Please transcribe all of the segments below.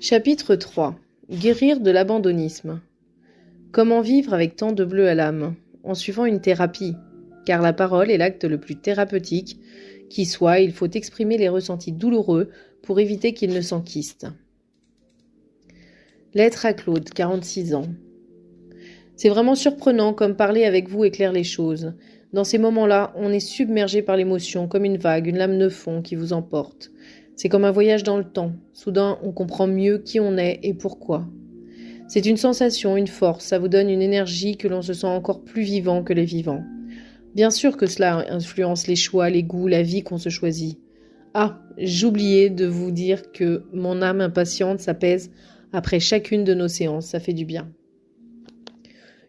Chapitre 3. Guérir de l'abandonnisme. Comment vivre avec tant de bleu à l'âme? En suivant une thérapie. Car la parole est l'acte le plus thérapeutique qui soit, il faut exprimer les ressentis douloureux pour éviter qu'ils ne s'enquistent. Lettre à Claude, 46 ans. C'est vraiment surprenant comme parler avec vous éclaire les choses. Dans ces moments-là, on est submergé par l'émotion, comme une vague, une lame de fond qui vous emporte. C'est comme un voyage dans le temps. Soudain, on comprend mieux qui on est et pourquoi. C'est une sensation, une force, ça vous donne une énergie que l'on se sent encore plus vivant que les vivants. Bien sûr que cela influence les choix, les goûts, la vie qu'on se choisit. Ah, j'oubliais de vous dire que mon âme impatiente s'apaise après chacune de nos séances, ça fait du bien.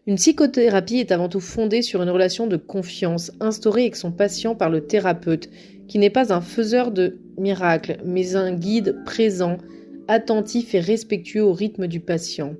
Une psychothérapie est avant tout fondée sur une relation de confiance instaurée avec son patient par le thérapeute, qui n'est pas un faiseur de miracles, mais un guide présent, attentif et respectueux au rythme du patient.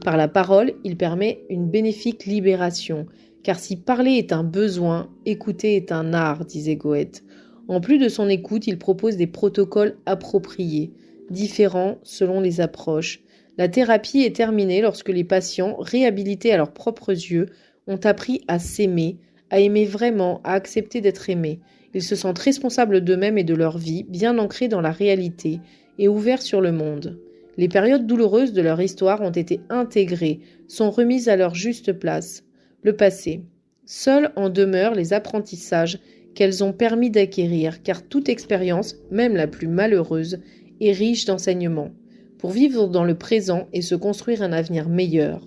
Par la parole, il permet une bénéfique libération, car si parler est un besoin, écouter est un art, disait Goethe. En plus de son écoute, il propose des protocoles appropriés, différents selon les approches. La thérapie est terminée lorsque les patients, réhabilités à leurs propres yeux, ont appris à s'aimer, à aimer vraiment, à accepter d'être aimés. Ils se sentent responsables d'eux-mêmes et de leur vie, bien ancrés dans la réalité et ouverts sur le monde. Les périodes douloureuses de leur histoire ont été intégrées, sont remises à leur juste place. Le passé. Seuls en demeurent les apprentissages qu'elles ont permis d'acquérir, car toute expérience, même la plus malheureuse, est riche d'enseignements, pour vivre dans le présent et se construire un avenir meilleur.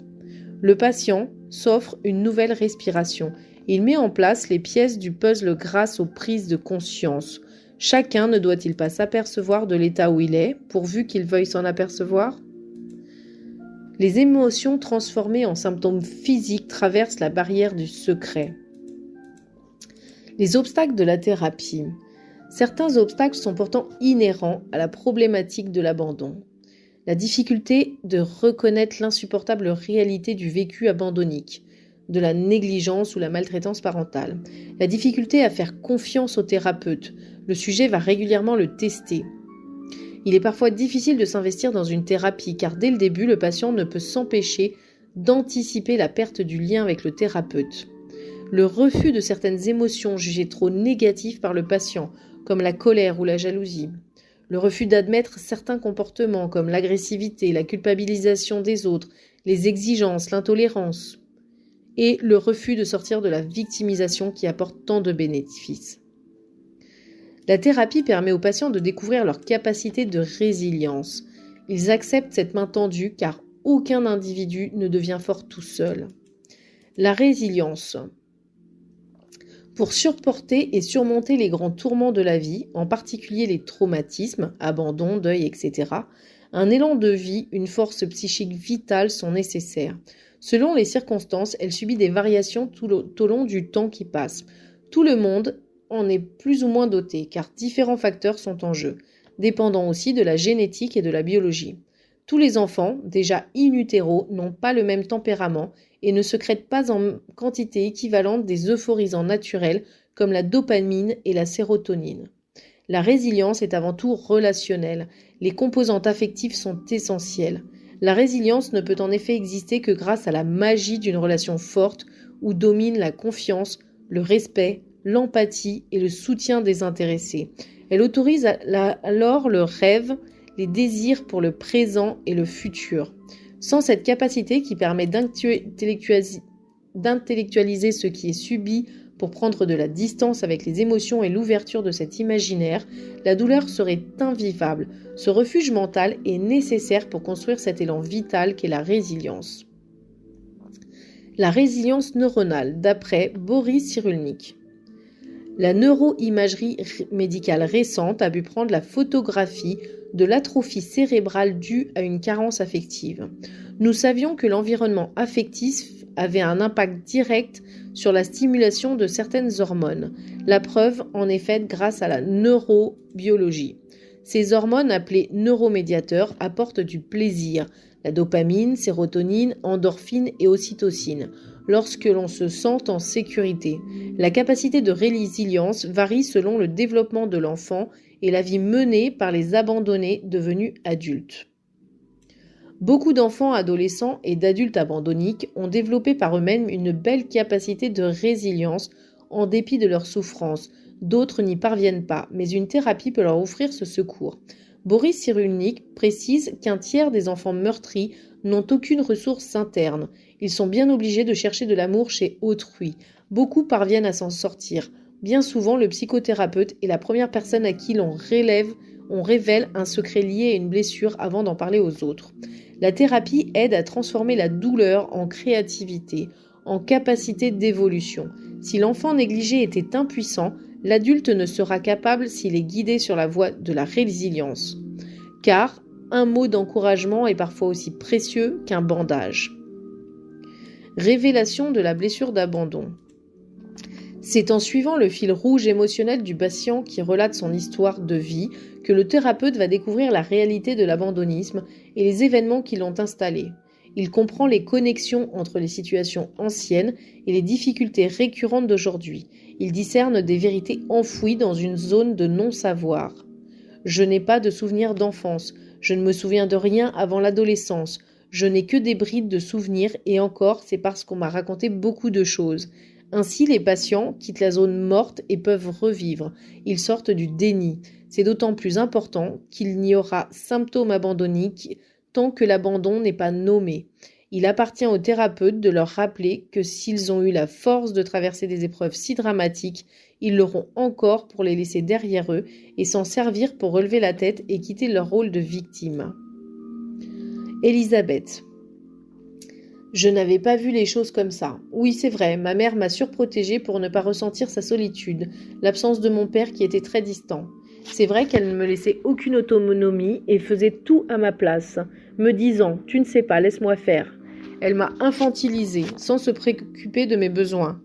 Le patient s'offre une nouvelle respiration. Il met en place les pièces du puzzle grâce aux prises de conscience. Chacun ne doit-il pas s'apercevoir de l'état où il est, pourvu qu'il veuille s'en apercevoir? Les émotions transformées en symptômes physiques traversent la barrière du secret. Les obstacles de la thérapie. Certains obstacles sont pourtant inhérents à la problématique de l'abandon. La difficulté de reconnaître l'insupportable réalité du vécu abandonnique, de la négligence ou la maltraitance parentale. La difficulté à faire confiance au thérapeute. Le sujet va régulièrement le tester. Il est parfois difficile de s'investir dans une thérapie car dès le début, le patient ne peut s'empêcher d'anticiper la perte du lien avec le thérapeute. Le refus de certaines émotions jugées trop négatives par le patient, comme la colère ou la jalousie. Le refus d'admettre certains comportements comme l'agressivité, la culpabilisation des autres, les exigences, l'intolérance. Et le refus de sortir de la victimisation qui apporte tant de bénéfices. La thérapie permet aux patients de découvrir leur capacité de résilience. Ils acceptent cette main tendue car aucun individu ne devient fort tout seul. La résilience. Pour supporter et surmonter les grands tourments de la vie, en particulier les traumatismes, abandon, deuil, etc., un élan de vie, une force psychique vitale sont nécessaires. Selon les circonstances, elle subit des variations tout au long du temps qui passe. Tout le monde en est plus ou moins doté, car différents facteurs sont en jeu, dépendant aussi de la génétique et de la biologie. Tous les enfants, déjà in utero, n'ont pas le même tempérament et ne sécrètent pas en quantité équivalente des euphorisants naturels comme la dopamine et la sérotonine. La résilience est avant tout relationnelle. Les composantes affectives sont essentielles. La résilience ne peut en effet exister que grâce à la magie d'une relation forte où domine la confiance, le respect, l'empathie et le soutien désintéressé. Elle autorise alors le rêve, les désirs pour le présent et le futur. Sans cette capacité qui permet d'intellectualiser ce qui est subi pour prendre de la distance avec les émotions et l'ouverture de cet imaginaire, la douleur serait invivable. Ce refuge mental est nécessaire pour construire cet élan vital qu'est la résilience. La résilience neuronale, d'après Boris Cyrulnik. La neuroimagerie médicale récente a pu prendre la photographie de l'atrophie cérébrale due à une carence affective. Nous savions que l'environnement affectif avait un impact direct sur la stimulation de certaines hormones. La preuve en est faite grâce à la neurobiologie. Ces hormones appelées neuromédiateurs apportent du plaisir, la dopamine, sérotonine, endorphine et ocytocine, lorsque l'on se sent en sécurité. La capacité de résilience varie selon le développement de l'enfant et la vie menée par les abandonnés devenus adultes. Beaucoup d'enfants, adolescents et d'adultes abandonniques ont développé par eux-mêmes une belle capacité de résilience en dépit de leurs souffrances. D'autres n'y parviennent pas, mais une thérapie peut leur offrir ce secours. Boris Cyrulnik précise qu'un tiers des enfants meurtris n'ont aucune ressource interne. Ils sont bien obligés de chercher de l'amour chez autrui. Beaucoup parviennent à s'en sortir. Bien souvent, le psychothérapeute est la première personne à qui on révèle un secret lié à une blessure avant d'en parler aux autres. La thérapie aide à transformer la douleur en créativité, en capacité d'évolution. Si l'enfant négligé était impuissant, l'adulte ne sera capable s'il est guidé sur la voie de la résilience. Car un mot d'encouragement est parfois aussi précieux qu'un bandage. Révélation de la blessure d'abandon. C'est en suivant le fil rouge émotionnel du patient qui relate son histoire de vie que le thérapeute va découvrir la réalité de l'abandonnisme et les événements qui l'ont installé. Il comprend les connexions entre les situations anciennes et les difficultés récurrentes d'aujourd'hui. Il discerne des vérités enfouies dans une zone de non-savoir. Je n'ai pas de souvenirs d'enfance. Je ne me souviens de rien avant l'adolescence. Je n'ai que des brides de souvenirs et encore, c'est parce qu'on m'a raconté beaucoup de choses. Ainsi, les patients quittent la zone morte et peuvent revivre. Ils sortent du déni. C'est d'autant plus important qu'il n'y aura symptômes abandonniques tant que l'abandon n'est pas nommé. Il appartient aux thérapeutes de leur rappeler que s'ils ont eu la force de traverser des épreuves si dramatiques, ils l'auront encore pour les laisser derrière eux et s'en servir pour relever la tête et quitter leur rôle de victime. Elisabeth. Je n'avais pas vu les choses comme ça. Oui, c'est vrai, ma mère m'a surprotégée pour ne pas ressentir sa solitude, l'absence de mon père qui était très distant. C'est vrai qu'elle ne me laissait aucune autonomie et faisait tout à ma place, me disant « Tu ne sais pas, laisse-moi faire ». Elle m'a infantilisée, sans se préoccuper de mes besoins.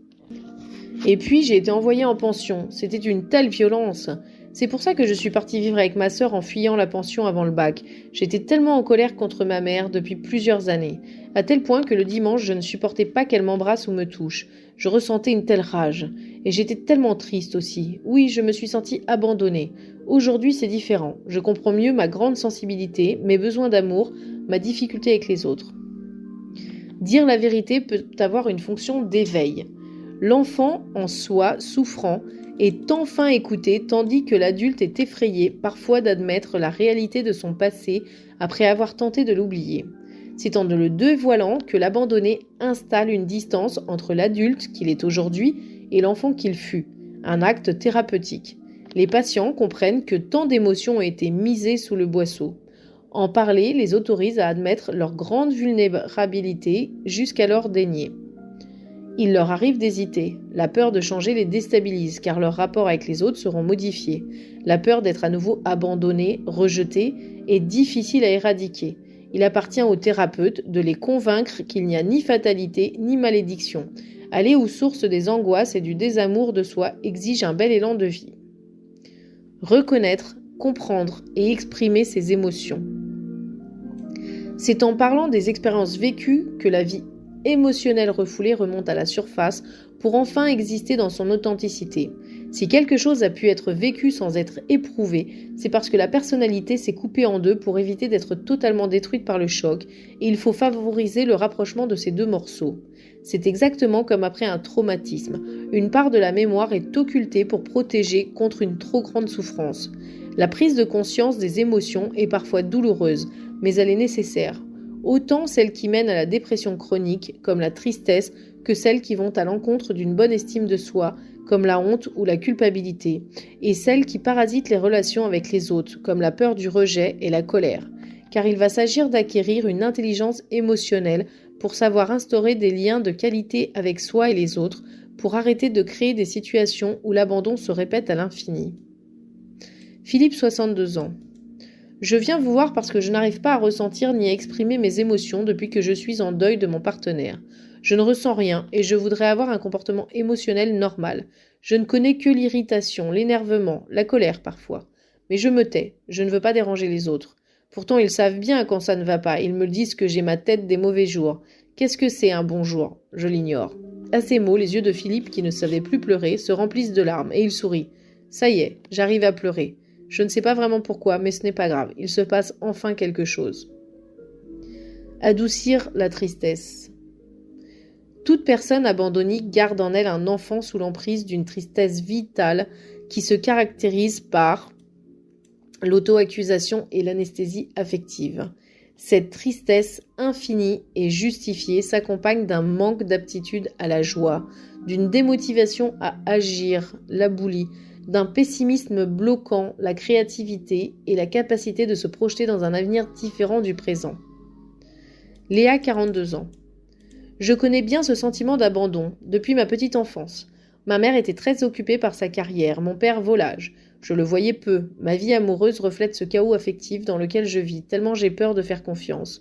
Et puis j'ai été envoyée en pension. C'était une telle violence. C'est pour ça que je suis partie vivre avec ma sœur en fuyant la pension avant le bac. J'étais tellement en colère contre ma mère depuis plusieurs années, à tel point que le dimanche, je ne supportais pas qu'elle m'embrasse ou me touche. Je ressentais une telle rage. Et j'étais tellement triste aussi. Oui, je me suis sentie abandonnée. Aujourd'hui, c'est différent. Je comprends mieux ma grande sensibilité, mes besoins d'amour, ma difficulté avec les autres. Dire la vérité peut avoir une fonction d'éveil. L'enfant en soi, souffrant, est enfin écouté tandis que l'adulte est effrayé parfois d'admettre la réalité de son passé après avoir tenté de l'oublier. C'est en le dévoilant que l'abandonné installe une distance entre l'adulte qu'il est aujourd'hui et l'enfant qu'il fut, un acte thérapeutique. Les patients comprennent que tant d'émotions ont été misées sous le boisseau. En parler les autorise à admettre leur grande vulnérabilité jusqu'alors déniée. Il leur arrive d'hésiter. La peur de changer les déstabilise car leurs rapports avec les autres seront modifiés. La peur d'être à nouveau abandonné, rejeté est difficile à éradiquer. Il appartient aux thérapeutes de les convaincre qu'il n'y a ni fatalité ni malédiction. Aller aux sources des angoisses et du désamour de soi exige un bel élan de vie. Reconnaître, comprendre et exprimer ses émotions. C'est en parlant des expériences vécues que la vie émotionnelle refoulée remonte à la surface pour enfin exister dans son authenticité. Si quelque chose a pu être vécu sans être éprouvé, c'est parce que la personnalité s'est coupée en deux pour éviter d'être totalement détruite par le choc, et il faut favoriser le rapprochement de ces deux morceaux. C'est exactement comme après un traumatisme. Une part de la mémoire est occultée pour protéger contre une trop grande souffrance. La prise de conscience des émotions est parfois douloureuse, mais elle est nécessaire. Autant celles qui mènent à la dépression chronique, comme la tristesse, que celles qui vont à l'encontre d'une bonne estime de soi, comme la honte ou la culpabilité, et celles qui parasitent les relations avec les autres, comme la peur du rejet et la colère. Car il va s'agir d'acquérir une intelligence émotionnelle pour savoir instaurer des liens de qualité avec soi et les autres, pour arrêter de créer des situations où l'abandon se répète à l'infini. Philippe, 62 ans. Je viens vous voir parce que je n'arrive pas à ressentir ni à exprimer mes émotions depuis que je suis en deuil de mon partenaire. Je ne ressens rien et je voudrais avoir un comportement émotionnel normal. Je ne connais que l'irritation, l'énervement, la colère parfois. Mais je me tais, je ne veux pas déranger les autres. Pourtant ils savent bien quand ça ne va pas, ils me disent que j'ai ma tête des mauvais jours. Qu'est-ce que c'est un bon jour ? Je l'ignore. À ces mots, les yeux de Philippe, qui ne savait plus pleurer, se remplissent de larmes et il sourit. Ça y est, j'arrive à pleurer. Je ne sais pas vraiment pourquoi, mais ce n'est pas grave. Il se passe enfin quelque chose. Adoucir la tristesse. Toute personne abandonnée garde en elle un enfant sous l'emprise d'une tristesse vitale qui se caractérise par l'auto-accusation et l'anesthésie affective. Cette tristesse infinie et justifiée s'accompagne d'un manque d'aptitude à la joie, d'une démotivation à agir, la boulie, d'un pessimisme bloquant la créativité et la capacité de se projeter dans un avenir différent du présent. Léa, 42 ans. Je connais bien ce sentiment d'abandon depuis ma petite enfance. Ma mère était très occupée par sa carrière, mon père volage. Je le voyais peu. Ma vie amoureuse reflète ce chaos affectif dans lequel je vis, tellement j'ai peur de faire confiance.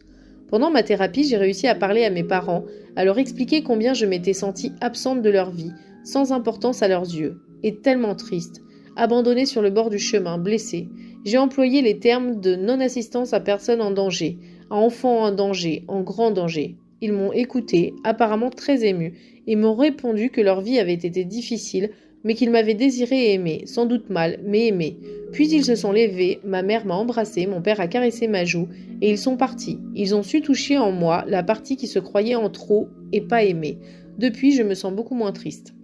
Pendant ma thérapie, j'ai réussi à parler à mes parents, à leur expliquer combien je m'étais sentie absente de leur vie, sans importance à leurs yeux, et tellement triste, abandonnée sur le bord du chemin, blessée. J'ai employé les termes de non-assistance à personne en danger, à enfant en danger, en grand danger. Ils m'ont écouté, apparemment très émus, et m'ont répondu que leur vie avait été difficile, mais qu'ils m'avaient désiré et aimé, sans doute mal, mais aimé. Puis ils se sont levés, ma mère m'a embrassé, mon père a caressé ma joue, et ils sont partis. Ils ont su toucher en moi la partie qui se croyait en trop et pas aimée. Depuis, je me sens beaucoup moins triste.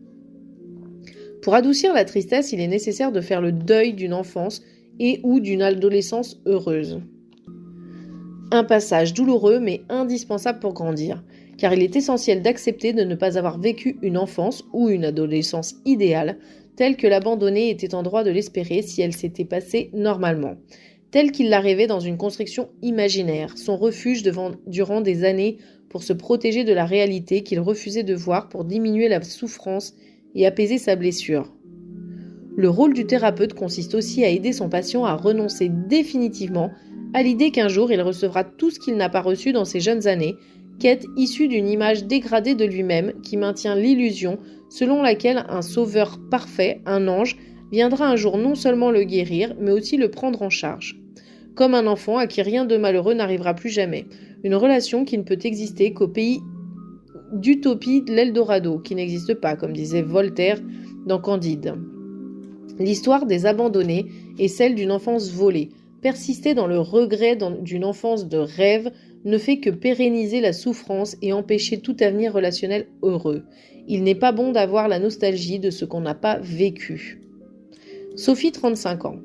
Pour adoucir la tristesse, il est nécessaire de faire le deuil d'une enfance et ou d'une adolescence heureuse. Un passage douloureux mais indispensable pour grandir, car il est essentiel d'accepter de ne pas avoir vécu une enfance ou une adolescence idéale, telle que l'abandonnée était en droit de l'espérer si elle s'était passée normalement, telle qu'il la rêvait dans une construction imaginaire, son refuge durant des années pour se protéger de la réalité qu'il refusait de voir pour diminuer la souffrance et apaiser sa blessure. Le rôle du thérapeute consiste aussi à aider son patient à renoncer définitivement à l'idée qu'un jour il recevra tout ce qu'il n'a pas reçu dans ses jeunes années, quête issue d'une image dégradée de lui-même qui maintient l'illusion selon laquelle un sauveur parfait, un ange, viendra un jour non seulement le guérir, mais aussi le prendre en charge. Comme un enfant à qui rien de malheureux n'arrivera plus jamais, une relation qui ne peut exister qu'au pays d'utopie de l'Eldorado, qui n'existe pas, comme disait Voltaire dans Candide. L'histoire des abandonnés est celle d'une enfance volée. Persister dans le regret d'une enfance de rêve ne fait que pérenniser la souffrance et empêcher tout avenir relationnel heureux. Il n'est pas bon d'avoir la nostalgie de ce qu'on n'a pas vécu. Sophie, 35 ans.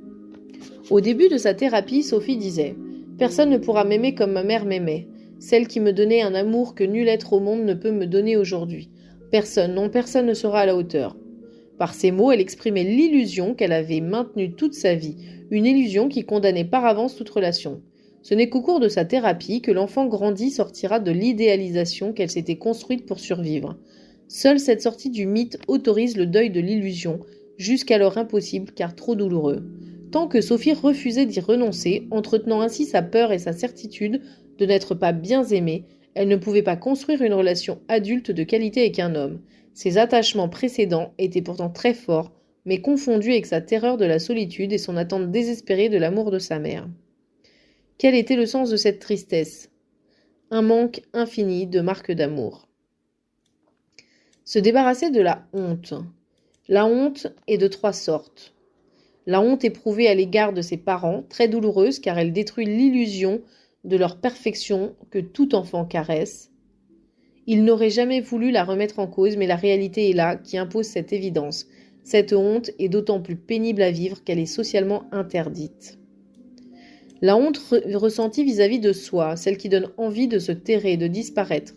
Au début de sa thérapie, Sophie disait « Personne ne pourra m'aimer comme ma mère m'aimait. Celle qui me donnait un amour que nul être au monde ne peut me donner aujourd'hui. Personne, non, personne ne sera à la hauteur. » Par ces mots, elle exprimait l'illusion qu'elle avait maintenue toute sa vie, une illusion qui condamnait par avance toute relation. Ce n'est qu'au cours de sa thérapie que l'enfant grandi sortira de l'idéalisation qu'elle s'était construite pour survivre. Seule cette sortie du mythe autorise le deuil de l'illusion, jusqu'alors impossible car trop douloureux. Tant que Sophie refusait d'y renoncer, entretenant ainsi sa peur et sa certitude de n'être pas bien aimée, elle ne pouvait pas construire une relation adulte de qualité avec un homme. Ses attachements précédents étaient pourtant très forts, mais confondus avec sa terreur de la solitude et son attente désespérée de l'amour de sa mère. Quel était le sens de cette tristesse ? Un manque infini de marques d'amour. Se débarrasser de la honte. La honte est de 3 sortes. La honte éprouvée à l'égard de ses parents, très douloureuse car elle détruit l'illusion de leur perfection que tout enfant caresse. Il n'aurait jamais voulu la remettre en cause, mais la réalité est là, qui impose cette évidence. Cette honte est d'autant plus pénible à vivre qu'elle est socialement interdite. La honte ressentie vis-à-vis de soi, celle qui donne envie de se terrer, de disparaître.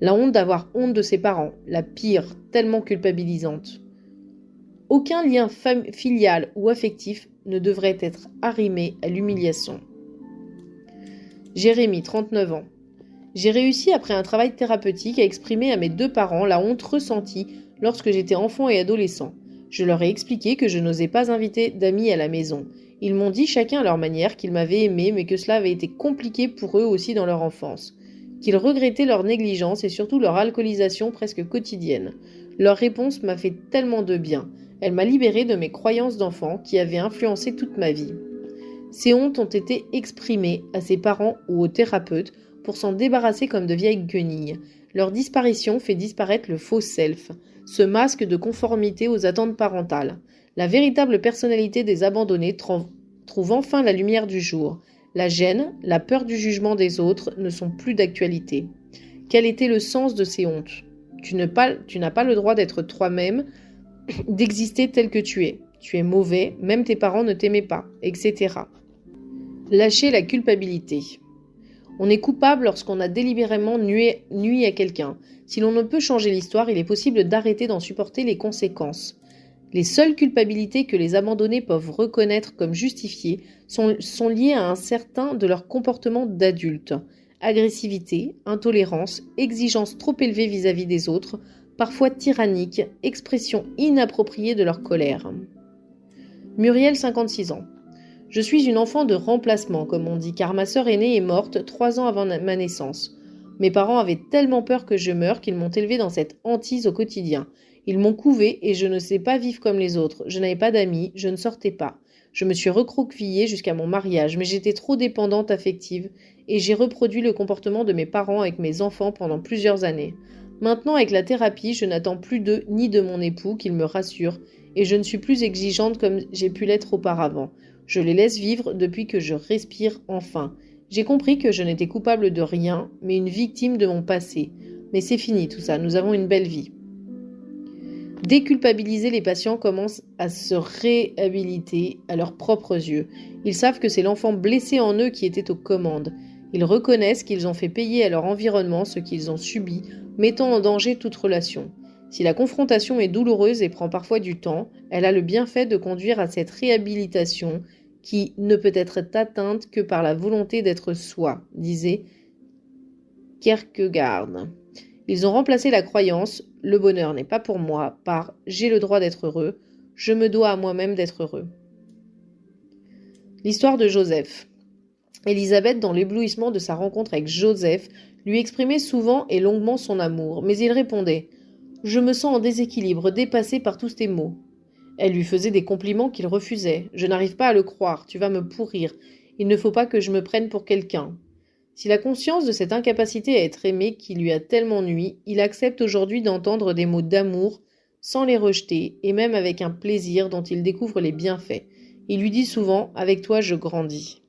La honte d'avoir honte de ses parents, la pire, tellement culpabilisante. Aucun lien filial ou affectif ne devrait être arrimé à l'humiliation. Jérémy, 39 ans. J'ai réussi après un travail thérapeutique à exprimer à mes 2 parents la honte ressentie lorsque j'étais enfant et adolescent. Je leur ai expliqué que je n'osais pas inviter d'amis à la maison. Ils m'ont dit chacun à leur manière qu'ils m'avaient aimé mais que cela avait été compliqué pour eux aussi dans leur enfance. Qu'ils regrettaient leur négligence et surtout leur alcoolisation presque quotidienne. Leur réponse m'a fait tellement de bien. Elle m'a libérée de mes croyances d'enfant qui avaient influencé toute ma vie. Ces hontes ont été exprimées à ses parents ou aux thérapeutes pour s'en débarrasser comme de vieilles guenilles. Leur disparition fait disparaître le faux self, ce masque de conformité aux attentes parentales. La véritable personnalité des abandonnés trouve enfin la lumière du jour. La gêne, la peur du jugement des autres ne sont plus d'actualité. Quel était le sens de ces hontes ? Tu n'as pas le droit d'être toi-même, d'exister tel que tu es. Tu es mauvais, même tes parents ne t'aimaient pas, etc. Lâcher la culpabilité. On est coupable lorsqu'on a délibérément nui à quelqu'un. Si l'on ne peut changer l'histoire, il est possible d'arrêter d'en supporter les conséquences. Les seules culpabilités que les abandonnés peuvent reconnaître comme justifiées sont liées à un certain de leur comportement d'adulte. Agressivité, intolérance, exigence trop élevée vis-à-vis des autres, parfois tyrannique, expression inappropriée de leur colère. Muriel, 56 ans. Je suis une enfant de remplacement, comme on dit, car ma sœur aînée est morte 3 ans avant ma naissance. Mes parents avaient tellement peur que je meure qu'ils m'ont élevée dans cette hantise au quotidien. Ils m'ont couvée et je ne sais pas vivre comme les autres. Je n'avais pas d'amis, je ne sortais pas. Je me suis recroquevillée jusqu'à mon mariage, mais j'étais trop dépendante affective et j'ai reproduit le comportement de mes parents avec mes enfants pendant plusieurs années. Maintenant, avec la thérapie, je n'attends plus d'eux ni de mon époux qu'il me rassure et je ne suis plus exigeante comme j'ai pu l'être auparavant. Je les laisse vivre depuis que je respire enfin. J'ai compris que je n'étais coupable de rien, mais une victime de mon passé. Mais c'est fini tout ça, nous avons une belle vie. Déculpabiliser les patients commence à se réhabiliter à leurs propres yeux. Ils savent que c'est l'enfant blessé en eux qui était aux commandes. Ils reconnaissent qu'ils ont fait payer à leur environnement ce qu'ils ont subi, mettant en danger toute relation. Si la confrontation est douloureuse et prend parfois du temps, elle a le bienfait de conduire à cette réhabilitation qui ne peut être atteinte que par la volonté d'être soi, disait Kierkegaard. Ils ont remplacé la croyance « le bonheur n'est pas pour moi » par « j'ai le droit d'être heureux, je me dois à moi-même d'être heureux ». L'histoire de Joseph. Élisabeth, dans l'éblouissement de sa rencontre avec Joseph, lui exprimait souvent et longuement son amour, mais il répondait « Je me sens en déséquilibre, dépassé par tous tes mots ». Elle lui faisait des compliments qu'il refusait. « Je n'arrive pas à le croire, tu vas me pourrir. Il ne faut pas que je me prenne pour quelqu'un. » Si la conscience de cette incapacité à être aimé qui lui a tellement nui, il accepte aujourd'hui d'entendre des mots d'amour sans les rejeter et même avec un plaisir dont il découvre les bienfaits. Il lui dit souvent « Avec toi, je grandis ».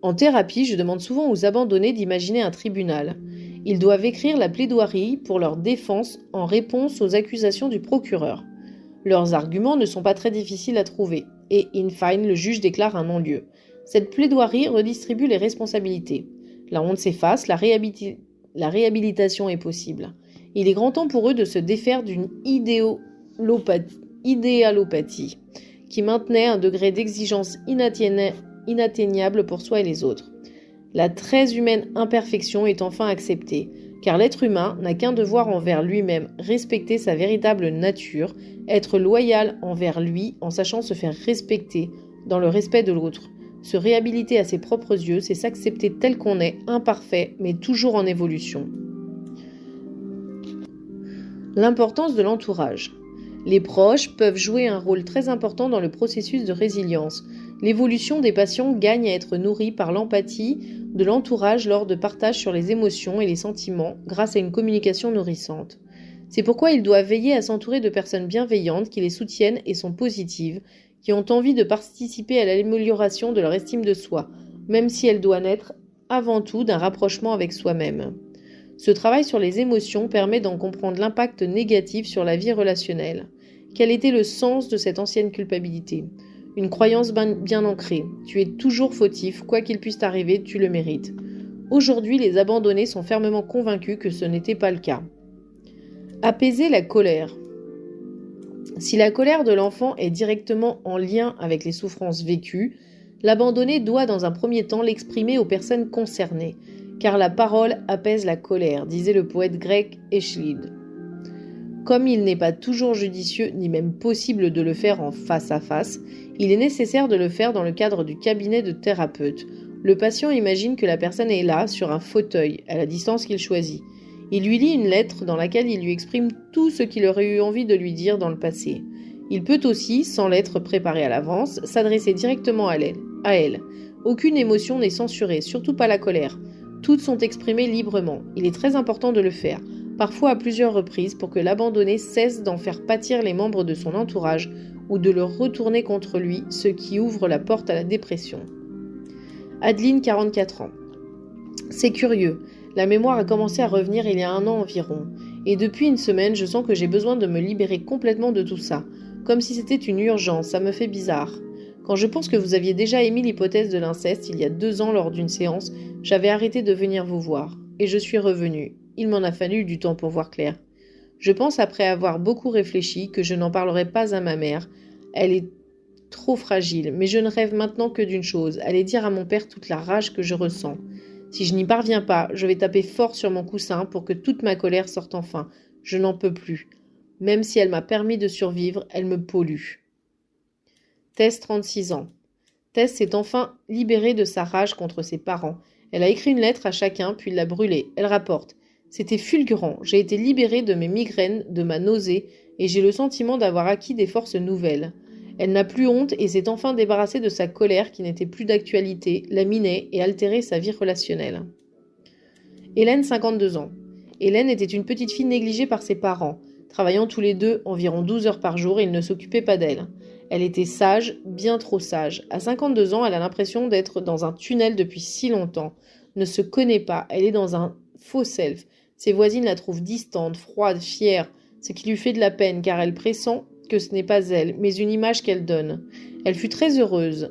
En thérapie, je demande souvent aux abandonnés d'imaginer un tribunal. Ils doivent écrire la plaidoirie pour leur défense en réponse aux accusations du procureur. Leurs arguments ne sont pas très difficiles à trouver et, in fine, le juge déclare un non-lieu. Cette plaidoirie redistribue les responsabilités. La honte s'efface, la réhabilitation est possible. Il est grand temps pour eux de se défaire d'une idéalopathie qui maintenait un degré d'exigence inatteignable pour soi et les autres. La très humaine imperfection est enfin acceptée, car l'être humain n'a qu'un devoir envers lui-même, respecter sa véritable nature, être loyal envers lui en sachant se faire respecter dans le respect de l'autre. Se réhabiliter à ses propres yeux, c'est s'accepter tel qu'on est, imparfait, mais toujours en évolution. L'importance de l'entourage. Les proches peuvent jouer un rôle très important dans le processus de résilience. L'évolution des patients gagne à être nourrie par l'empathie de l'entourage lors de partage sur les émotions et les sentiments grâce à une communication nourrissante. C'est pourquoi ils doivent veiller à s'entourer de personnes bienveillantes qui les soutiennent et sont positives, qui ont envie de participer à l'amélioration de leur estime de soi, même si elle doit naître avant tout d'un rapprochement avec soi-même. Ce travail sur les émotions permet d'en comprendre l'impact négatif sur la vie relationnelle. Quel était le sens de cette ancienne culpabilité ? Une croyance bien ancrée. Tu es toujours fautif, quoi qu'il puisse t'arriver, tu le mérites. Aujourd'hui, les abandonnés sont fermement convaincus que ce n'était pas le cas. Apaiser la colère. Si la colère de l'enfant est directement en lien avec les souffrances vécues, l'abandonné doit dans un premier temps l'exprimer aux personnes concernées, car la parole apaise la colère, disait le poète grec Éschylide. Comme il n'est pas toujours judicieux ni même possible de le faire en face à face, il est nécessaire de le faire dans le cadre du cabinet de thérapeute. Le patient imagine que la personne est là, sur un fauteuil, à la distance qu'il choisit. Il lui lit une lettre dans laquelle il lui exprime tout ce qu'il aurait eu envie de lui dire dans le passé. Il peut aussi, sans l'être préparé à l'avance, s'adresser directement à elle. Aucune émotion n'est censurée, surtout pas la colère. Toutes sont exprimées librement. Il est très important de le faire, parfois à plusieurs reprises, pour que l'abandonné cesse d'en faire pâtir les membres de son entourage ou de le retourner contre lui, ce qui ouvre la porte à la dépression. Adeline, 44 ans. C'est curieux. La mémoire a commencé à revenir il y a 1 an environ. Et depuis une semaine, je sens que j'ai besoin de me libérer complètement de tout ça. Comme si c'était une urgence, ça me fait bizarre. Quand je pense que vous aviez déjà émis l'hypothèse de l'inceste il y a 2 ans lors d'une séance, j'avais arrêté de venir vous voir. Et je suis revenue. Il m'en a fallu du temps pour voir clair. Je pense, après avoir beaucoup réfléchi, que je n'en parlerai pas à ma mère. Elle est trop fragile, mais je ne rêve maintenant que d'une chose, aller dire à mon père toute la rage que je ressens. Si je n'y parviens pas, je vais taper fort sur mon coussin pour que toute ma colère sorte enfin. Je n'en peux plus. Même si elle m'a permis de survivre, elle me pollue. Tess, 36 ans. Tess s'est enfin libérée de sa rage contre ses parents. Elle a écrit une lettre à chacun, puis l'a brûlée. Elle rapporte. C'était fulgurant. J'ai été libérée de mes migraines, de ma nausée, et j'ai le sentiment d'avoir acquis des forces nouvelles. Elle n'a plus honte et s'est enfin débarrassée de sa colère qui n'était plus d'actualité, la minait et altérait sa vie relationnelle. Hélène, 52 ans. Hélène était une petite fille négligée par ses parents. Travaillant tous les deux environ 12 heures par jour, ils ne s'occupaient pas d'elle. Elle était sage, bien trop sage. À 52 ans, elle a l'impression d'être dans un tunnel depuis si longtemps. Ne se connaît pas, elle est dans un faux self. Ses voisines la trouvent distante, froide, fière, ce qui lui fait de la peine car elle pressent que ce n'est pas elle, mais une image qu'elle donne. Elle fut très heureuse,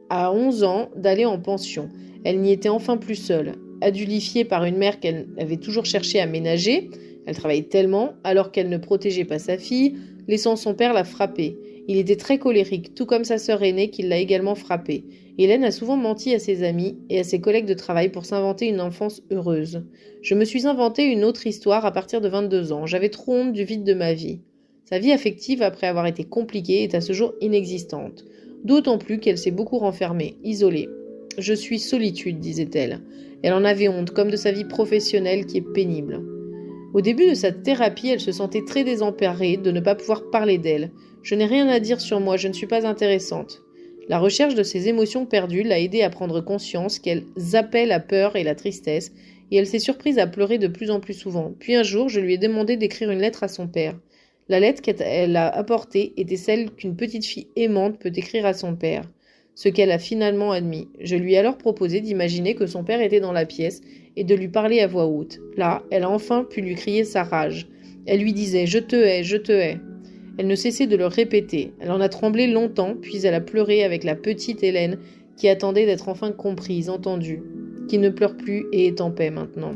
à 11 ans, d'aller en pension. Elle n'y était enfin plus seule. Adulifiée par une mère qu'elle avait toujours cherché à ménager, elle travaillait tellement, alors qu'elle ne protégeait pas sa fille, laissant son père la frapper. Il était très colérique, tout comme sa sœur aînée qui l'a également frappée. Hélène a souvent menti à ses amis et à ses collègues de travail pour s'inventer une enfance heureuse. Je me suis inventé une autre histoire à partir de 22 ans. J'avais trop honte du vide de ma vie. Sa vie affective, après avoir été compliquée, est à ce jour inexistante. D'autant plus qu'elle s'est beaucoup renfermée, isolée. « Je suis solitude », disait-elle. Elle en avait honte, comme de sa vie professionnelle qui est pénible. Au début de sa thérapie, elle se sentait très désemparée de ne pas pouvoir parler d'elle. « Je n'ai rien à dire sur moi, je ne suis pas intéressante. » La recherche de ses émotions perdues l'a aidée à prendre conscience qu'elle zappait la peur et la tristesse, et elle s'est surprise à pleurer de plus en plus souvent. Puis un jour, je lui ai demandé d'écrire une lettre à son père. La lettre qu'elle a apportée était celle qu'une petite fille aimante peut écrire à son père, ce qu'elle a finalement admis. Je lui ai alors proposé d'imaginer que son père était dans la pièce et de lui parler à voix haute. Là, elle a enfin pu lui crier sa rage. Elle lui disait « Je te hais, je te hais ». Elle ne cessait de le répéter. Elle en a tremblé longtemps, puis elle a pleuré avec la petite Hélène qui attendait d'être enfin comprise, entendue, qui ne pleure plus et est en paix maintenant.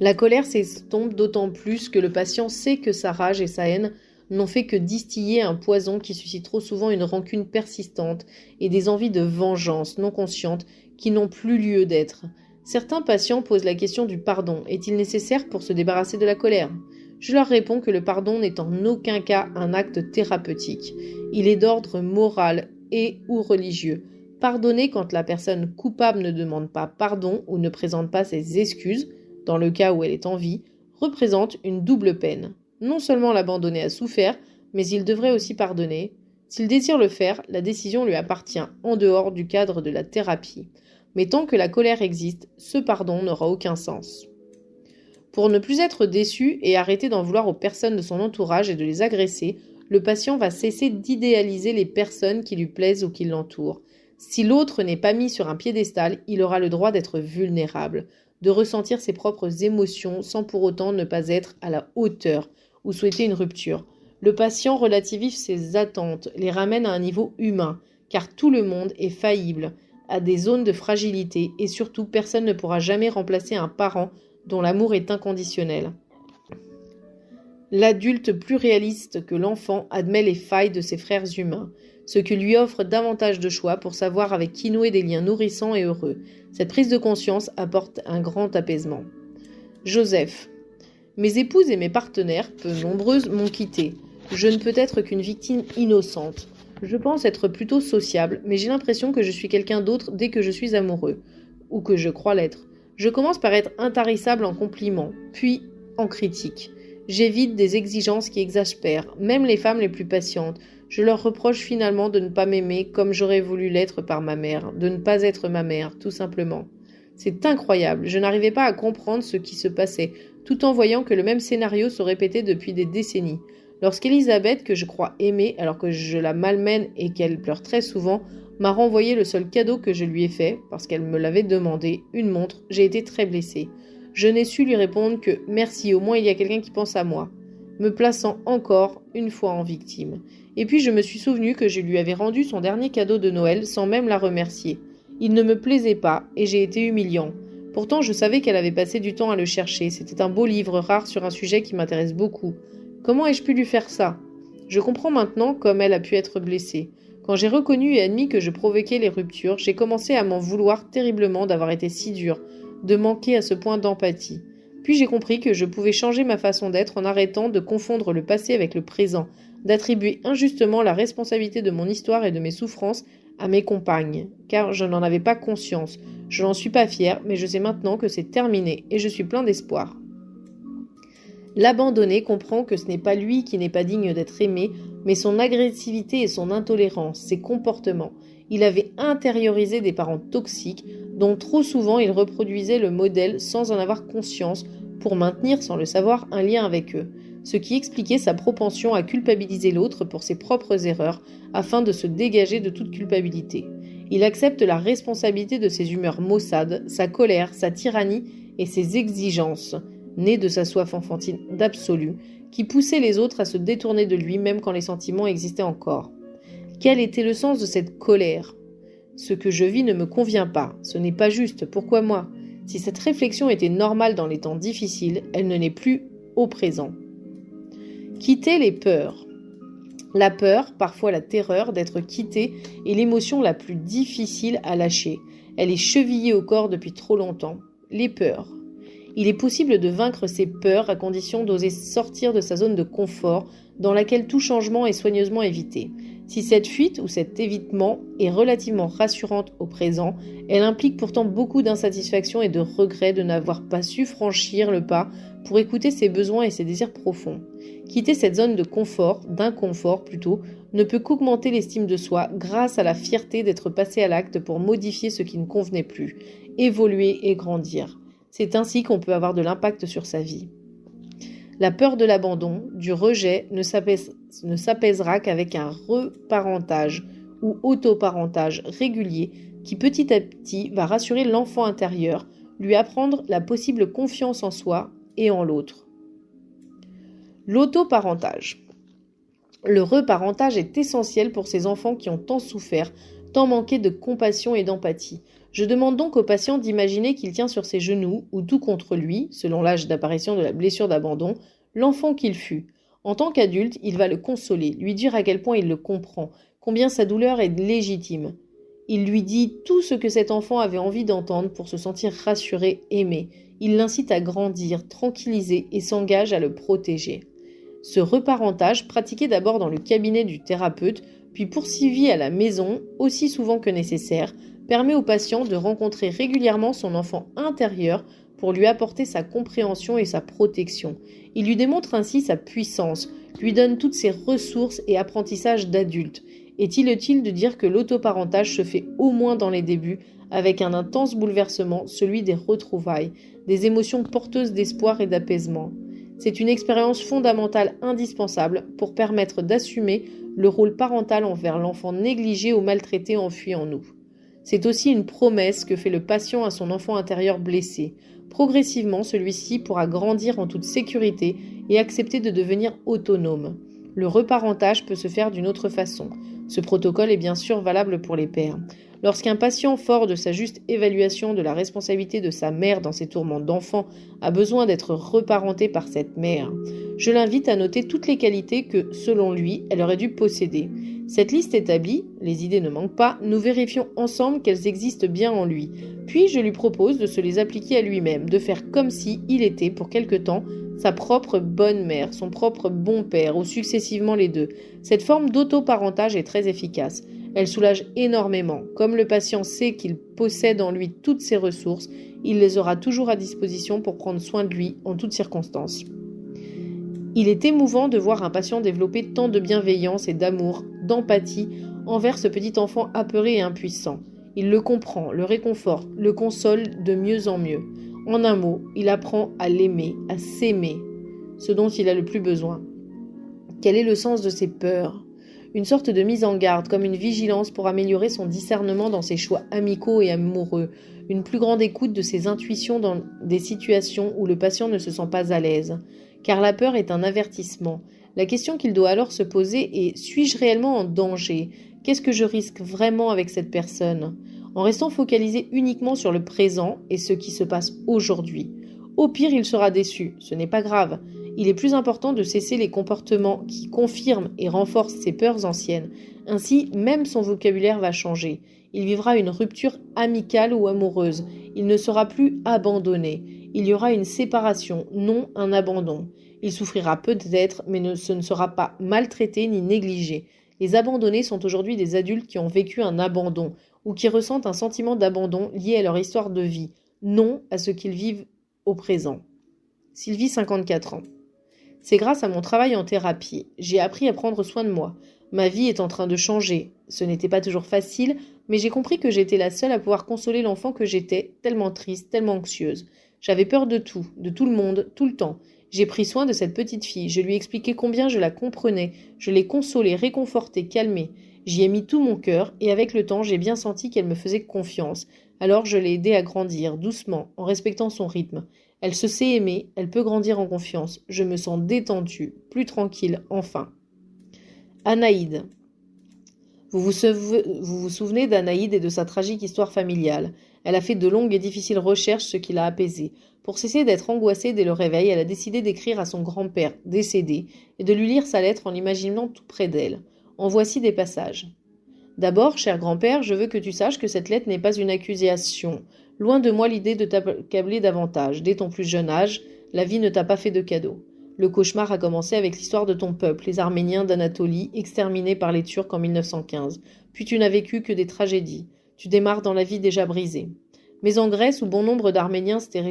La colère s'estompe d'autant plus que le patient sait que sa rage et sa haine n'ont fait que distiller un poison qui suscite trop souvent une rancune persistante et des envies de vengeance non conscientes qui n'ont plus lieu d'être. Certains patients posent la question du pardon. Est-il nécessaire pour se débarrasser de la colère ? Je leur réponds que le pardon n'est en aucun cas un acte thérapeutique. Il est d'ordre moral et ou religieux. Pardonner quand la personne coupable ne demande pas pardon ou ne présente pas ses excuses, dans le cas où elle est en vie, représente une double peine. Non seulement l'abandonné a souffert, mais il devrait aussi pardonner. S'il désire le faire, la décision lui appartient en dehors du cadre de la thérapie. Mais tant que la colère existe, ce pardon n'aura aucun sens. Pour ne plus être déçu et arrêter d'en vouloir aux personnes de son entourage et de les agresser, le patient va cesser d'idéaliser les personnes qui lui plaisent ou qui l'entourent. Si l'autre n'est pas mis sur un piédestal, il aura le droit d'être vulnérable, de ressentir ses propres émotions sans pour autant ne pas être à la hauteur ou souhaiter une rupture. Le patient relativise ses attentes, les ramène à un niveau humain, car tout le monde est faillible, a des zones de fragilité et surtout personne ne pourra jamais remplacer un parent dont l'amour est inconditionnel. L'adulte plus réaliste que l'enfant admet les failles de ses frères humains, ce qui lui offre davantage de choix pour savoir avec qui nouer des liens nourrissants et heureux. Cette prise de conscience apporte un grand apaisement. Joseph. Mes épouses et mes partenaires, peu nombreuses, m'ont quitté. Je ne peux être qu'une victime innocente. Je pense être plutôt sociable, mais j'ai l'impression que je suis quelqu'un d'autre dès que je suis amoureux, ou que je crois l'être. Je commence par être intarissable en compliments, puis en critiques. J'évite des exigences qui exaspèrent, même les femmes les plus patientes. Je leur reproche finalement de ne pas m'aimer comme j'aurais voulu l'être par ma mère, de ne pas être ma mère, tout simplement. C'est incroyable, je n'arrivais pas à comprendre ce qui se passait, tout en voyant que le même scénario se répétait depuis des décennies. Lorsqu'Elisabeth, que je crois aimer alors que je la malmène et qu'elle pleure très souvent, m'a renvoyé le seul cadeau que je lui ai fait, parce qu'elle me l'avait demandé, une montre. J'ai été très blessée. Je n'ai su lui répondre que merci, au moins il y a quelqu'un qui pense à moi, me plaçant encore une fois en victime. Et puis je me suis souvenu que je lui avais rendu son dernier cadeau de Noël sans même la remercier. Il ne me plaisait pas et j'ai été humiliant. Pourtant je savais qu'elle avait passé du temps à le chercher, c'était un beau livre rare sur un sujet qui m'intéresse beaucoup. Comment ai-je pu lui faire ça ? Je comprends maintenant comme elle a pu être blessée. Quand j'ai reconnu et admis que je provoquais les ruptures, j'ai commencé à m'en vouloir terriblement d'avoir été si dure, de manquer à ce point d'empathie. Puis j'ai compris que je pouvais changer ma façon d'être en arrêtant de confondre le passé avec le présent, d'attribuer injustement la responsabilité de mon histoire et de mes souffrances à mes compagnes, car je n'en avais pas conscience. Je n'en suis pas fière, mais je sais maintenant que c'est terminé et je suis plein d'espoir. L'abandonné comprend que ce n'est pas lui qui n'est pas digne d'être aimé, mais son agressivité et son intolérance, ses comportements. Il avait intériorisé des parents toxiques, dont trop souvent il reproduisait le modèle sans en avoir conscience, pour maintenir sans le savoir un lien avec eux, ce qui expliquait sa propension à culpabiliser l'autre pour ses propres erreurs, afin de se dégager de toute culpabilité. Il accepte la responsabilité de ses humeurs maussades, sa colère, sa tyrannie et ses exigences, nées de sa soif enfantine d'absolu, qui poussait les autres à se détourner de lui même quand les sentiments existaient encore. Quel était le sens de cette colère ? Ce que je vis ne me convient pas, ce n'est pas juste, pourquoi moi ? Si cette réflexion était normale dans les temps difficiles, elle ne l'est plus au présent. Quitter les peurs. La peur, parfois la terreur d'être quitté, est l'émotion la plus difficile à lâcher. Elle est chevillée au corps depuis trop longtemps. Les peurs. Il est possible de vaincre ses peurs à condition d'oser sortir de sa zone de confort dans laquelle tout changement est soigneusement évité. Si cette fuite ou cet évitement est relativement rassurante au présent, elle implique pourtant beaucoup d'insatisfaction et de regret de n'avoir pas su franchir le pas pour écouter ses besoins et ses désirs profonds. Quitter cette zone de confort, d'inconfort plutôt, ne peut qu'augmenter l'estime de soi grâce à la fierté d'être passé à l'acte pour modifier ce qui ne convenait plus, évoluer et grandir. C'est ainsi qu'on peut avoir de l'impact sur sa vie. La peur de l'abandon, du rejet, ne s'apaisera qu'avec un reparentage ou autoparentage régulier qui petit à petit va rassurer l'enfant intérieur, lui apprendre la possible confiance en soi et en l'autre. L'autoparentage. Le reparentage est essentiel pour ces enfants qui ont tant souffert, tant manqué de compassion et d'empathie. Je demande donc au patient d'imaginer qu'il tient sur ses genoux, ou tout contre lui, selon l'âge d'apparition de la blessure d'abandon, l'enfant qu'il fut. En tant qu'adulte, il va le consoler, lui dire à quel point il le comprend, combien sa douleur est légitime. Il lui dit tout ce que cet enfant avait envie d'entendre pour se sentir rassuré, aimé. Il l'incite à grandir, tranquilliser et s'engage à le protéger. Ce reparentage, pratiqué d'abord dans le cabinet du thérapeute, puis poursuivi à la maison, aussi souvent que nécessaire, permet au patient de rencontrer régulièrement son enfant intérieur pour lui apporter sa compréhension et sa protection. Il lui démontre ainsi sa puissance, lui donne toutes ses ressources et apprentissages d'adulte. Est-il utile de dire que l'autoparentage se fait au moins dans les débuts, avec un intense bouleversement, celui des retrouvailles, des émotions porteuses d'espoir et d'apaisement. C'est une expérience fondamentale indispensable pour permettre d'assumer le rôle parental envers l'enfant négligé ou maltraité enfui en nous. C'est aussi une promesse que fait le patient à son enfant intérieur blessé. Progressivement, celui-ci pourra grandir en toute sécurité et accepter de devenir autonome. Le reparentage peut se faire d'une autre façon. Ce protocole est bien sûr valable pour les pères. Lorsqu'un patient fort de sa juste évaluation de la responsabilité de sa mère dans ses tourments d'enfant a besoin d'être reparenté par cette mère, je l'invite à noter toutes les qualités que, selon lui, elle aurait dû posséder. Cette liste établie, les idées ne manquent pas, nous vérifions ensemble qu'elles existent bien en lui. Puis je lui propose de se les appliquer à lui-même, de faire comme si il était, pour quelque temps, sa propre bonne mère, son propre bon père, ou successivement les deux. Cette forme d'autoparentage est très efficace. Elle soulage énormément. Comme le patient sait qu'il possède en lui toutes ses ressources, il les aura toujours à disposition pour prendre soin de lui en toutes circonstances. Il est émouvant de voir un patient développer tant de bienveillance et d'amour, d'empathie envers ce petit enfant apeuré et impuissant. Il le comprend, le réconforte, le console de mieux en mieux. En un mot, il apprend à l'aimer, à s'aimer, ce dont il a le plus besoin. Quel est le sens de ses peurs ? une sorte de mise en garde, comme une vigilance pour améliorer son discernement dans ses choix amicaux et amoureux, une plus grande écoute de ses intuitions dans des situations où le patient ne se sent pas à l'aise. Car la peur est un avertissement. La question qu'il doit alors se poser est: suis-je réellement en danger? Qu'est-ce que je risque vraiment avec cette personne? En restant focalisé uniquement sur le présent et ce qui se passe aujourd'hui. Au pire, il sera déçu, ce n'est pas grave. Il est plus important de cesser les comportements qui confirment et renforcent ses peurs anciennes. Ainsi, même son vocabulaire va changer. Il vivra une rupture amicale ou amoureuse. Il ne sera plus abandonné. Il y aura une séparation, non un abandon. Il souffrira peut-être, mais ce ne sera pas maltraité ni négligé. Les abandonnés sont aujourd'hui des adultes qui ont vécu un abandon ou qui ressentent un sentiment d'abandon lié à leur histoire de vie, non à ce qu'ils vivent au présent. Sylvie, 54 ans. C'est grâce à mon travail en thérapie. J'ai appris à prendre soin de moi. Ma vie est en train de changer. Ce n'était pas toujours facile, mais j'ai compris que j'étais la seule à pouvoir consoler l'enfant que j'étais, tellement triste, tellement anxieuse. J'avais peur de tout le monde, tout le temps. J'ai pris soin de cette petite fille, je lui ai expliqué combien je la comprenais, je l'ai consolée, réconfortée, calmée. J'y ai mis tout mon cœur, et avec le temps, j'ai bien senti qu'elle me faisait confiance. Alors je l'ai aidée à grandir, doucement, en respectant son rythme. Elle se sait aimer, elle peut grandir en confiance. Je me sens détendue, plus tranquille, enfin. Anaïde. Vous vous souvenez d'Anaïde et de sa tragique histoire familiale. Elle a fait de longues et difficiles recherches, ce qui l'a apaisée. Pour cesser d'être angoissée dès le réveil, elle a décidé d'écrire à son grand-père, décédé, et de lui lire sa lettre en l'imaginant tout près d'elle. En voici des passages. D'abord, cher grand-père, je veux que tu saches que cette lettre n'est pas une accusation. Loin de moi l'idée de t'accabler davantage. Dès ton plus jeune âge, la vie ne t'a pas fait de cadeau. Le cauchemar a commencé avec l'histoire de ton peuple, les Arméniens d'Anatolie, exterminés par les Turcs en 1915. Puis tu n'as vécu que des tragédies. Tu démarres dans la vie déjà brisée. Mais en Grèce, où bon nombre d'Arméniens s'étaient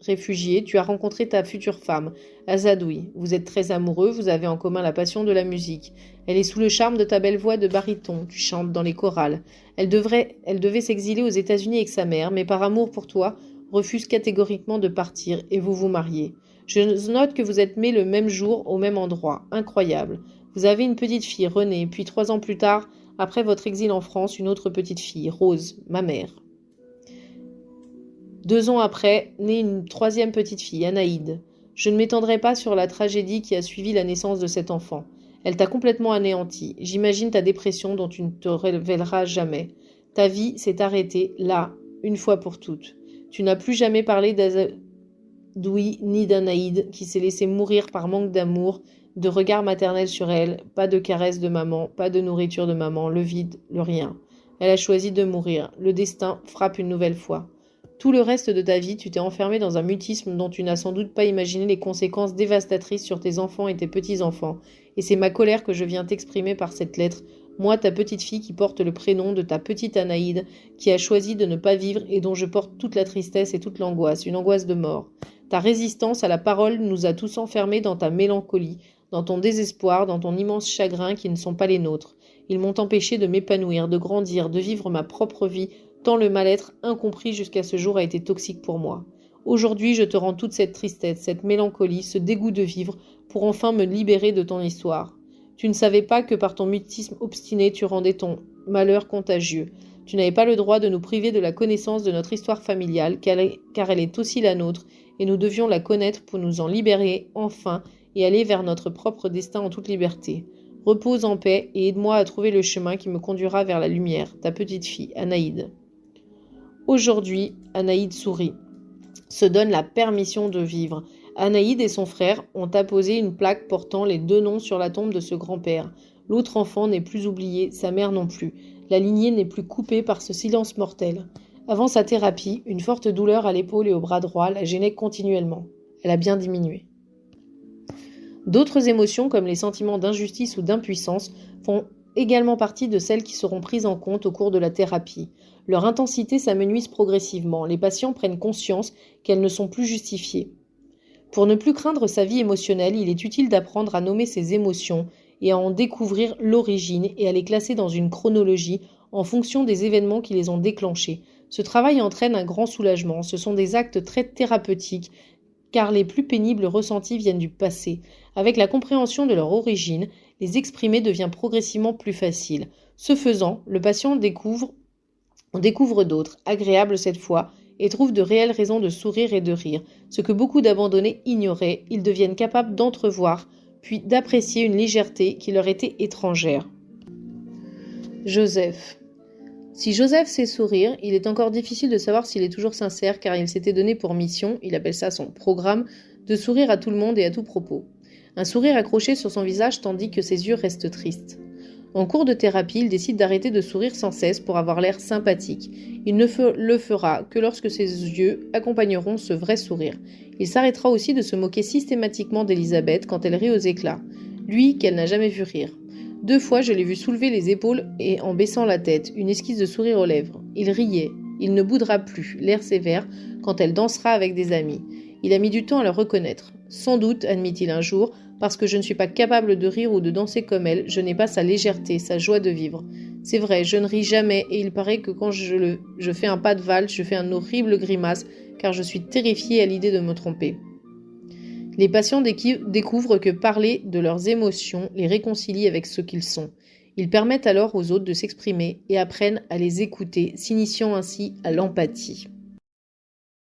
réfugiés, tu as rencontré ta future femme, Azadoui. Vous êtes très amoureux, vous avez en commun la passion de la musique. Elle est sous le charme de ta belle voix de baryton, tu chantes dans les chorales. Elle devait s'exiler aux États-Unis avec sa mère, mais par amour pour toi, refuse catégoriquement de partir et vous vous mariez. Je note que vous êtes nés le même jour, au même endroit. Incroyable. Vous avez une petite fille, Renée, puis 3 ans plus tard, après votre exil en France, une autre petite fille, Rose, ma mère. 2 ans après, naît une 3e petite fille, Anaïde. Je ne m'étendrai pas sur la tragédie qui a suivi la naissance de cet enfant. Elle t'a complètement anéanti. J'imagine ta dépression dont tu ne te révéleras jamais. Ta vie s'est arrêtée là, une fois pour toutes. Tu n'as plus jamais parlé d'Azadoui ni d'Anaïde qui s'est laissée mourir par manque d'amour, de regard maternel sur elle, pas de caresses de maman, pas de nourriture de maman, le vide, le rien. Elle a choisi de mourir. Le destin frappe une nouvelle fois. Tout le reste de ta vie, tu t'es enfermé dans un mutisme dont tu n'as sans doute pas imaginé les conséquences dévastatrices sur tes enfants et tes petits-enfants. Et c'est ma colère que je viens t'exprimer par cette lettre, moi, ta petite fille qui porte le prénom de ta petite Anaïde, qui a choisi de ne pas vivre et dont je porte toute la tristesse et toute l'angoisse, une angoisse de mort. Ta résistance à la parole nous a tous enfermés dans ta mélancolie, dans ton désespoir, dans ton immense chagrin qui ne sont pas les nôtres. Ils m'ont empêché de m'épanouir, de grandir, de vivre ma propre vie, tant le mal-être incompris jusqu'à ce jour a été toxique pour moi. Aujourd'hui, je te rends toute cette tristesse, cette mélancolie, ce dégoût de vivre, pour enfin me libérer de ton histoire. Tu ne savais pas que par ton mutisme obstiné, tu rendais ton malheur contagieux. Tu n'avais pas le droit de nous priver de la connaissance de notre histoire familiale, car elle est aussi la nôtre, et nous devions la connaître pour nous en libérer, enfin, et aller vers notre propre destin en toute liberté. Repose en paix et aide-moi à trouver le chemin qui me conduira vers la lumière, ta petite fille, Anaïde. Aujourd'hui, Anaïde sourit, se donne la permission de vivre. Anaïde et son frère ont apposé une plaque portant les 2 noms sur la tombe de ce grand-père. L'autre enfant n'est plus oublié, sa mère non plus. La lignée n'est plus coupée par ce silence mortel. Avant sa thérapie, une forte douleur à l'épaule et au bras droit la gênait continuellement. Elle a bien diminué. D'autres émotions, comme les sentiments d'injustice ou d'impuissance, font également partie de celles qui seront prises en compte au cours de la thérapie. Leur intensité s'amenuise progressivement. Les patients prennent conscience qu'elles ne sont plus justifiées. Pour ne plus craindre sa vie émotionnelle, il est utile d'apprendre à nommer ses émotions et à en découvrir l'origine et à les classer dans une chronologie en fonction des événements qui les ont déclenchées. Ce travail entraîne un grand soulagement. Ce sont des actes très thérapeutiques car les plus pénibles ressentis viennent du passé. Avec la compréhension de leur origine, les exprimer devient progressivement plus facile. Ce faisant, le patient en découvre d'autres, agréables cette fois, et trouve de réelles raisons de sourire et de rire. Ce que beaucoup d'abandonnés ignoraient, ils deviennent capables d'entrevoir, puis d'apprécier une légèreté qui leur était étrangère. Joseph. Si Joseph sait sourire, il est encore difficile de savoir s'il est toujours sincère car il s'était donné pour mission, il appelle ça son programme, de sourire à tout le monde et à tout propos. Un sourire accroché sur son visage tandis que ses yeux restent tristes. En cours de thérapie, il décide d'arrêter de sourire sans cesse pour avoir l'air sympathique. Il ne le fera que lorsque ses yeux accompagneront ce vrai sourire. Il s'arrêtera aussi de se moquer systématiquement d'Elisabeth quand elle rit aux éclats, lui qu'elle n'a jamais vu rire. 2 fois, je l'ai vu soulever les épaules et en baissant la tête, une esquisse de sourire aux lèvres. Il riait. Il ne boudera plus, l'air sévère, quand elle dansera avec des amis. Il a mis du temps à le reconnaître. Sans doute, admit-il un jour, parce que je ne suis pas capable de rire ou de danser comme elle, je n'ai pas sa légèreté, sa joie de vivre. C'est vrai, je ne ris jamais et il paraît que quand je fais un pas de valse, je fais un horrible grimace car je suis terrifiée à l'idée de me tromper. Les patients découvrent que parler de leurs émotions les réconcilie avec ce qu'ils sont. Ils permettent alors aux autres de s'exprimer et apprennent à les écouter, s'initiant ainsi à l'empathie.